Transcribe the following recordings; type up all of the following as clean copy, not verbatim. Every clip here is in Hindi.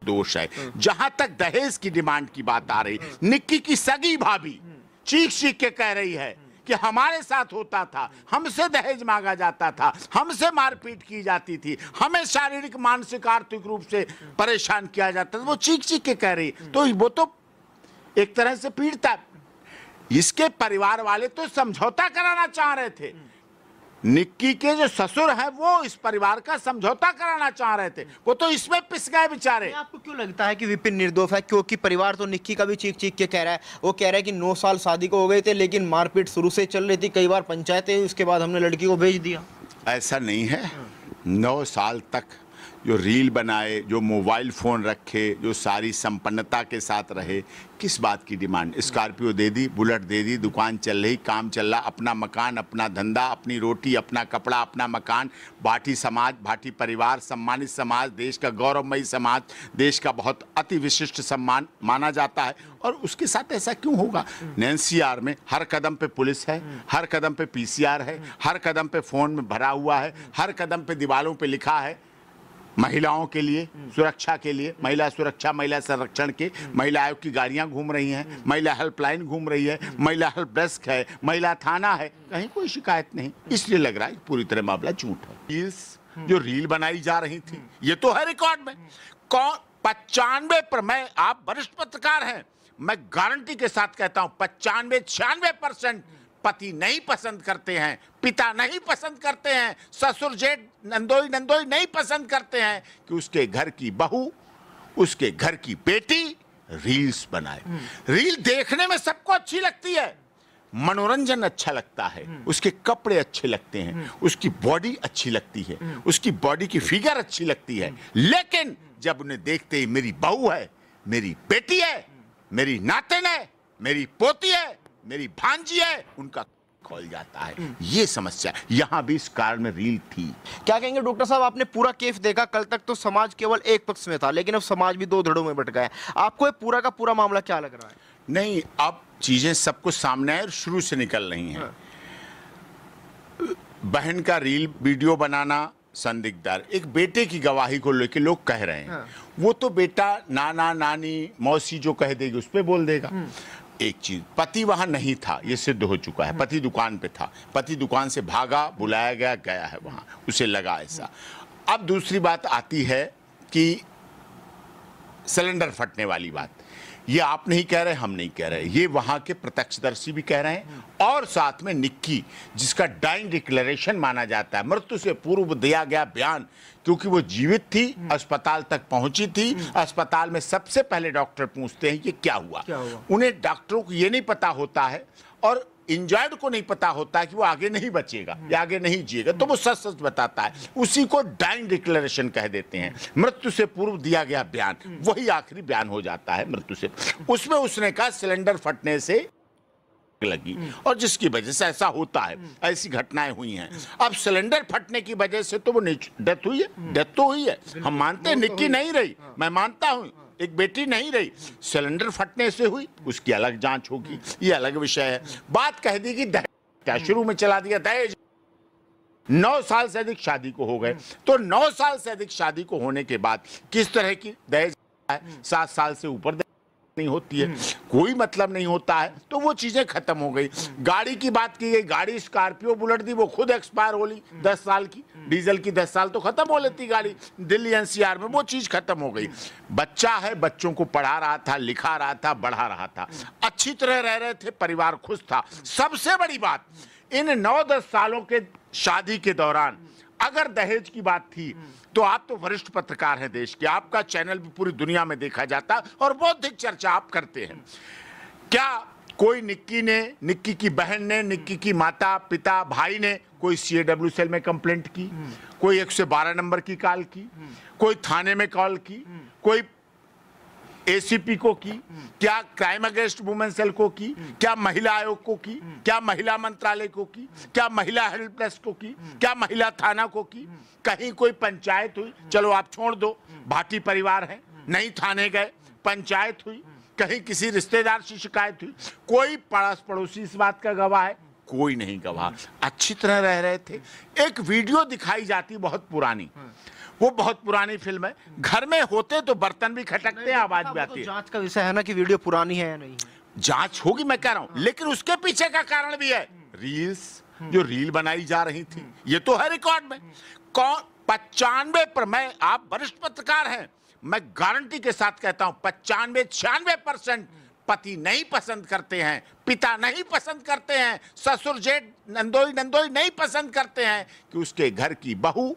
दोष है। जहां तक दहेज की डिमांड की बात आ रही, निक्की की सगी भाभी चीख चीख के कह रही है कि हमारे साथ होता था, हमसे दहेज मांगा जाता था, हमसे मारपीट की जाती थी, हमें शारीरिक मानसिक आर्थिक रूप से परेशान किया जाता था। वो चीख चीख के कह रही, तो वो तो एक तरह से पीड़िता। इसके परिवार वाले तो समझौता कराना चाह रहे थे। निक्की के जो ससुर है वो इस परिवार का समझौता कराना चाह रहे थे, वो तो इसमें पिस गए बेचारे। आपको क्यों लगता है कि विपिन निर्दोष है? क्योंकि परिवार तो निक्की का भी चीख चीख के कह रहा है, वो कह रहा है कि 9 साल शादी को हो गए थे लेकिन मारपीट शुरू से चल रही थी, कई बार पंचायतें, उसके बाद हमने लड़की को भेज दिया। ऐसा नहीं है। 9 साल तक जो रील बनाए, जो मोबाइल फ़ोन रखे, जो सारी संपन्नता के साथ रहे, किस बात की डिमांड? स्कॉर्पियो दे दी, बुलेट दे दी, दुकान चल रही, काम चल रहा, अपना मकान, अपना धंधा, अपनी रोटी, अपना कपड़ा, अपना मकान, भाटी समाज, भाटी परिवार, सम्मानित समाज, देश का गौरवमयी समाज, देश का बहुत अति विशिष्ट सम्मान माना जाता है। और उसके साथ ऐसा क्यों होगा? एनसीआर में हर कदम पे पुलिस है, हर कदम पे पीसीआर है, हर कदम पे फ़ोन में भरा हुआ है, हर कदम पे दीवारों पे लिखा है महिलाओं के लिए सुरक्षा के लिए, महिला सुरक्षा, महिला संरक्षण के, महिला आयोग की गाड़ियां घूम रही हैं, महिला हेल्पलाइन घूम रही है, महिला हेल्प डेस्क है, महिला थाना है, कहीं कोई शिकायत नहीं। इसलिए लग रहा है पूरी तरह मामला झूठ है। रील्स जो रील बनाई जा रही थी, ये तो है रिकॉर्ड में। कौन 95 पर, मैं, आप वरिष्ठ पत्रकार हैं, मैं गारंटी के साथ कहता हूं 95-96% पति नहीं पसंद करते हैं, पिता नहीं पसंद करते हैं, ससुर जेठ नंदोई नहीं पसंद करते हैं कि उसके घर की बहू, उसके घर की बेटी रील्स बनाए। रील देखने में सबको अच्छी लगती है, मनोरंजन अच्छा लगता है, उसके कपड़े अच्छे लगते हैं, उसकी बॉडी अच्छी लगती है, उसकी बॉडी की फिगर अच्छी लगती है, लेकिन जब उन्हें देखते ही मेरी बहू है, मेरी बेटी है, मेरी नातिन है, मेरी पोती है, मेरी भांजी है, उनका खोल जाता है। ये समस्या यहां भी इस कारण में रील थी। क्या कहेंगे डॉक्टर साहब, आपने पूरा केस देखा, कल तक तो समाज केवल एक पक्ष में था, लेकिन अब समाज भी 2 धड़ों में बट गया है। आपको ये पूरा का पूरा मामला क्या लग रहा है? नहीं, अब चीजें सब कुछ सामने है और शुरू से निकल रही हैं। बहन का रील वीडियो बनाना संदिग्ध, एक बेटे की गवाही को लेकर लोग कह रहे हैं, वो तो बेटा नाना नानी मौसी जो कह देगी उस पर बोल देगा। एक चीज, पति वहां नहीं था, ये सिद्ध हो चुका है। पति दुकान पे था, पति दुकान से भागा, बुलाया गया है वहां, उसे लगा ऐसा। अब दूसरी बात आती है कि सिलेंडर फटने वाली बात, ये आप नहीं कह रहे, हम नहीं कह रहे, ये वहां के प्रत्यक्षदर्शी भी कह रहे हैं। और साथ में निक्की, जिसका डाइंग डिक्लेरेशन माना जाता है, मृत्यु से पूर्व दिया गया बयान, क्योंकि वो जीवित थी, अस्पताल तक पहुंची थी, अस्पताल में सबसे पहले डॉक्टर पूछते हैं कि क्या हुआ। उन्हें डॉक्टरों को ये नहीं पता होता है और इंजर्ड को नहीं पता होता है कि वो आगे नहीं बचेगा या आगे नहीं जिएगा, तो वो सच सच बताता है, उसी को डाइंग डिक्लेरेशन कह देते हैं। मृत्यु से पूर्व दिया गया बयान, वही आखिरी बयान हो जाता है मृत्यु से। उसमें उसने कहा सिलेंडर फटने से लगी, और जिसकी वजह से ऐसा होता है, ऐसी घटनाएं हुई हैं। अब सिलेंडर फटने की वजह से तो वो डेथ हुई है, डेथ तो हुई है, हम मानते हैं, निक्की नहीं रही, मैं मानता हूं, एक बेटी नहीं रही, सिलेंडर फटने से हुई, उसकी अलग जांच होगी, ये अलग विषय है। बात कह दी कि दहेज, क्या शुरू में चला दिया दहेज। 9 साल से अधिक शादी को हो गए, तो 9 साल से अधिक शादी को होने के बाद किस तरह की दहेज है, 7 साल से ऊपर नहीं होती है, कोई मतलब नहीं होता है, तो वो चीजें खत्म हो गई। गाड़ी की बात की गई, गाड़ी स्कॉर्पियो बुलेट दी, वो खुद एक्सपायर हो ली 10 साल की, डीजल की 10 साल तो खत्म हो लेती गाड़ी, दिल्ली एनसीआर में वो चीज खत्म हो गई। बच्चा है, बच्चों को पढ़ा रहा था, लिखा रहा था, बढ़ा रहा था, अच्छी तरह रह रहे थे, परिवार खुश था। सबसे बड़ी बात, इन 9-10 सालों के शादी के दौरान अगर दहेज की बात थी, तो आप तो वरिष्ठ पत्रकार हैं देश के, आपका चैनल भी पूरी दुनिया में देखा जाता और बहुत अधिक चर्चा आप करते हैं। क्या कोई निक्की की बहन ने, निक्की की माता पिता भाई ने कोई CAW सेल में कंप्लेंट की, कोई 112 नंबर की कॉल की, कोई थाने में कॉल की, कोई ACP को की, क्या क्राइम अगेंस्ट वुमेन सेल को की, क्या महिला आयोग को की, क्या महिला मंत्रालय को की, क्या महिला हेल्प डेस्क को की, क्या महिला थाना को की, कहीं कोई पंचायत हुई, चलो आप छोड़ दो, भाटी परिवार है, नहीं थाने गए, पंचायत हुई, कहीं किसी रिश्तेदार से शिकायत हुई, कोई पड़ोसी इस बात का गवाह है, कोई नहीं गवाह, अच्छी तरह रह रहे थे। एक वीडियो दिखाई जाती बहुत पुरानी, वो बहुत पुरानी फिल्म है। घर में होते तो बर्तन भी खटकते हैं, आवाज भी आती है। जांच का विषय है ना कि वीडियो पुरानी है या नहीं है। जांच होगी, मैं कह रहा हूं, लेकिन उसके पीछे का कारण भी है। रील्स, जो रील बनाई जा रही थी, ये तो है रिकॉर्ड में। कौन 95 पर, मैं, आप वरिष्ठ पत्रकार हैं, मैं गारंटी के साथ कहता हूं 95-96% पति नहीं पसंद करते हैं, पिता नहीं पसंद करते हैं, ससुर जेठ नंदोई नहीं पसंद करते हैं कि उसके घर की बहू,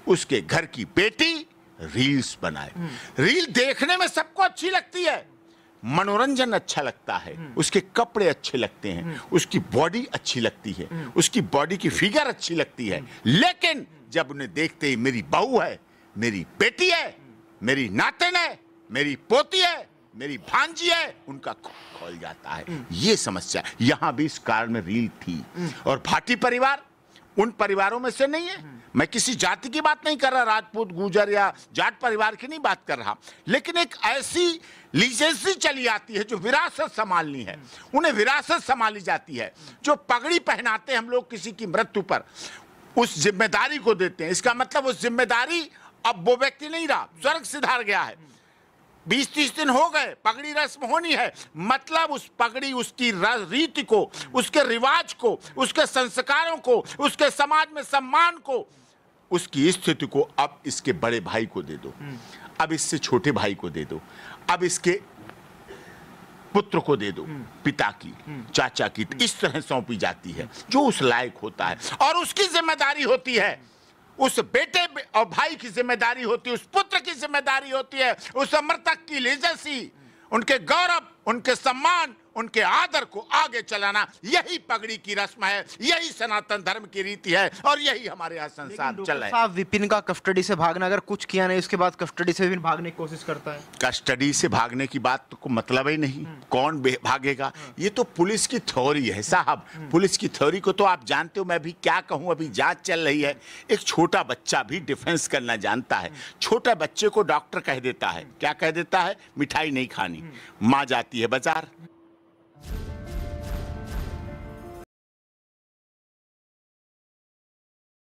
उसके घर की बेटी रील्स बनाए। रील देखने में सबको अच्छी लगती है, मनोरंजन अच्छा लगता है, उसके कपड़े अच्छे लगते हैं, उसकी बॉडी अच्छी लगती है, उसकी बॉडी की फिगर अच्छी लगती है, लेकिन जब उन्हें देखते ही मेरी बहू है, मेरी बेटी है, मेरी नातिन है, मेरी पोती है, मेरी भांजी है, उनका खोल जाता है। ये समस्या यहां भी इस कारण में रील थी। और भाटी परिवार उन परिवारों में से नहीं है। मैं किसी जाति की बात नहीं कर रहा, राजपूत, गुर्जर या जाट परिवार की नहीं बात कर रहा, लेकिन एक ऐसी लीजेंसी चली आती है जो विरासत संभालनी है, उन्हें विरासत संभाली जाती है। जो पगड़ी पहनाते हैं हम लोग किसी की मृत्यु पर, उस जिम्मेदारी को देते हैं। इसका मतलब उस जिम्मेदारी, अब वो व्यक्ति नहीं रहा, स्वर्ग सिधार गया है, 20-30 दिन हो गए, पगड़ी रस्म होनी है, मतलब उस पगड़ी, उसकी रीति को, उसके रिवाज को, उसके संस्कारों को, उसके समाज में सम्मान को, उसकी स्थिति को अब इसके बड़े भाई को दे दो, अब इससे छोटे भाई को दे दो, अब इसके पुत्र को दे दो, पिता की, चाचा की, इस तरह सौंपी जाती है जो उस लायक होता है। और उसकी जिम्मेदारी होती है, उस बेटे और भाई की जिम्मेदारी होती है, उस पुत्र की जिम्मेदारी होती है, उस मृतक की लेजेसी, उनके गौरव, उनके सम्मान, उनके आदर को आगे चलाना। यही पगड़ी की रस्म है, यही सनातन धर्म की रीति है, और यही हमारे यहाँ संसार चल रहा है। साहब, विपिन का कस्टडी से भागना, अगर कुछ किया नहीं उसके बाद कस्टडी से विपिन भागने की कोशिश करता है। कस्टडी से भागने की बात तो को मतलब ही नहीं, कौन भागेगा? ये तो पुलिस की थ्योरी है साहब, पुलिस की थ्योरी को तो आप जानते हो, मैं भी क्या कहूँ, अभी जांच चल रही है। एक छोटा बच्चा भी डिफेंस करना जानता है। छोटा बच्चे को डॉक्टर कह देता है, क्या कह देता है? मिठाई नहीं खानी। माँ जाती है बाजार,